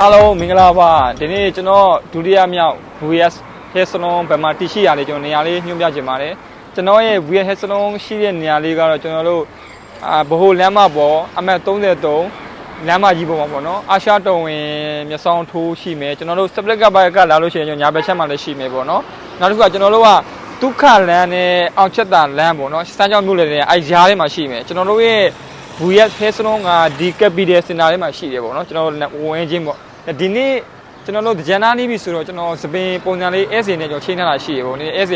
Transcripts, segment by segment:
Hello မင်္ဂလာပါဒီနေ့ကျွန်တော်ဒုတိယမြောက် VS Hair Salon ဘယ်မှာတည်ရှိရလဲကျွန်တော်နေရာလေးညွှန်ပြချင်ပါတယ်ကျွန်တော်ရဲ့ VS Hair Salon ရှိတဲ့နေရာလေးကတော့ကျွန်တော်တို့ဗဟိုလမ်းမပေါ်အမှတ်33လမ်းမကြီးပေါ်မှာပေါ့နော်အာရှတုံဝင်မျက်စောင်းထိုးရှိမယ်ကျွန်တော်တို့ split ကဘက်ကလာလို့ရှိရင်ကျွန်တော်ညာဘက်ချက်မှာလည်းရှိမယ်ပေါ့နော်နောက်တစ်ခုကကျွန်တော်တို့ကဒုက္ခလမ်းနဲ့အောင်ချက်တာလမ်းပေါ့နော်စမ်းကြောင်းမြို့လေတဲ့အဲကြားထဲမှာရှိမယ်ကျွန်တော်တို့ရဲ့ VS Hair Salon ကဒီ Capital Center ထဲမှာရှိတယ်ပေါ့နော်ကျွန်တော်ဝင်ချင်းပေါ့ဒီနေ့ကျွန်တော်တို့ဂျန်နာနေပြီဆိုတော့ကျွန်တော်စပင်ပုံစံလေး S နဲ့ကျွန်တော်ချိန်ထားတာရှိရပေါ့ဒီ S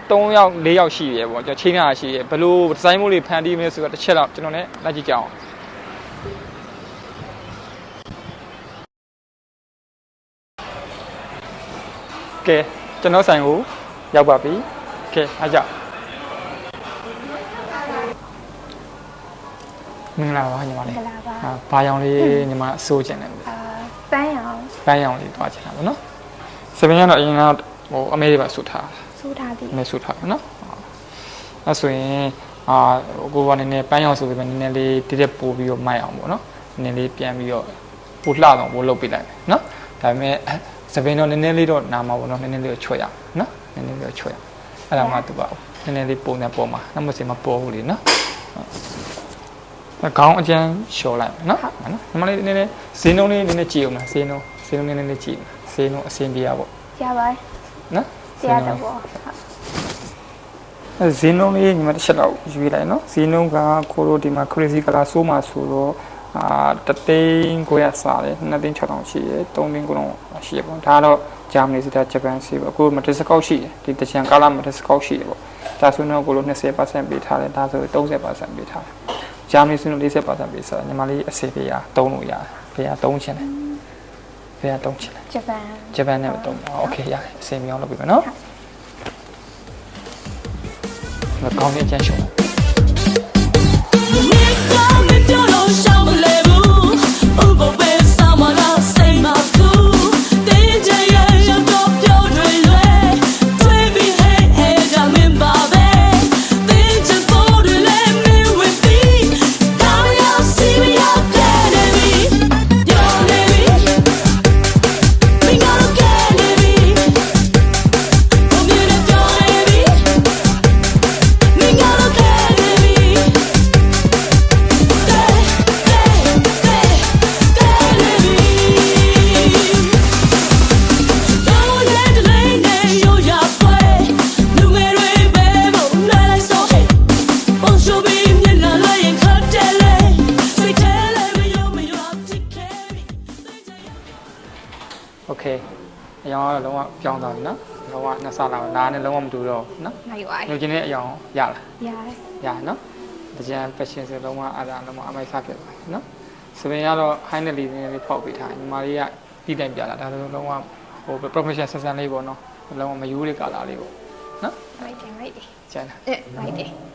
3ယောက်4ယောက်ရှိရပေါ့ကျွန်တော်ချိန်ထားတာရှိရဘယ်လိုဒီဇိုင်းမို့လေးဖန်တီးမလဲဆိုတော့တစ်ချက်တော့ကျွန်တော်လည်းလက်ကြည့်ကြအောင်ကဲကျွန်တော်ဆိုင်ကိုရောက်ပါပြီကဲအားကြမင်္ဂလာပါညီမလေးဘာရောင်လေးညီမစိုးကျင်တယ်ပန်းရောင်လေးတွားချင်တာပေါ့နော်စပင်းကတော့အရင်ကဟိုအမေတွေပါဆူထားသည်အမေဆူထားတယ်နော်အဲ့ဆိုရင်ကိုကနည်းနည်းပန်းရောင်ဆိုပြီးမှနည်းနည်းလေးတိတက်ပို့ပြီးတော့မိုက်အောင်ပေါ့နော်နည်းနည်းလေးပြန်ပြီးတော့ပို့လှအောင်ပို့လုပ်ပေးလိုက်မယ်နော်ဒါပေမဲ့စပင်းတော့နည်းနည်းလေးတော့နာမှာပေါ့နော်နည်းနည်းလေးတော့ချွတ်ရအောင်နော်နည်းနည်းလေးတော့ချွတ်ရအောင်အဲ့ဒါမှသူပါနည်းနည်းလေးပုံနဲ့ပေါ်မှာနောက်မစင်မပေါ်ဘူးလေနော်ခေါင်းအကျန်းလျှော်လိုက်နော်ညီမလေးနည်းနည်းဈေးနှုန်းလေးနည်းနည်းကြည့်အောင်လားဈေးနှုန်းနည်းနည်းကြည့်ဈေးနှုန်းအဆင်ပြေရပေါ့ရပါတယ်နော်ရတော့ပေါ့ဈေးနှုန်းလေးညီမတစ်ချက်တော့ယူလိုက်နော်ဈေးနှုန်းကကိုတို့ဒီမှာ crazy color ဆိုးမှာဆိုတော့တသိန်းကိုရစားတယ်2သိန်း6000ရှိတယ်3သိန်းကိုတော့ရှိရပေါ့ဒါကတော့ဂျာမနီစစ်တာဂျပန်စီပေါ့ကိုမတစ်စကောက်ရှိတယ်ဒီတချန်ကာလာမတစ်စကောက်ရှိတယ်ပေါ့ဒါဆိုတော့ကိုတို့20% ပေးထားတယ်ဒါဆို30% ပေးထားတယ်ဂျာမနီဆိုတော့40% ပေးစားညီမလေးအစီပေးရသုံးလို့ရတယ်ပေးရသုံးချင်တယ်ပေးရသုံးချင်တယ်ဂျပန်နဲ့သုံးပါโอเคရတယ်အစီမြောင်းလုပ်ပြီနော်ကောင်းနေချင်ရှုံးโอเคအယောင်ကတော့လုံးဝပြောင်းသွားပြီနော်လုံးဝနှစ်ဆလာနားနဲ့လုံးဝမတူတော့နော်နိုင်ပါညိုချင်းတဲ့အယောင်ရလားရတယ်ရနော်တကြံ fashion ဆိုလုံးဝအဲ့ဒါလုံးဝအမိုက်စားဖြစ်သွားပြီနော်စပင်ကတော့ high နဲ့လေးနည်းလေးဖောက်ပေးထားညီမလေးကတီးတိုင်ပြလာဒါဆိုလုံးဝဟို professional ဆန်ဆန်လေးပေါ့နော်လုံးဝမယူးလေးကာလာလေးပေါ့နော်right ကျန်တာright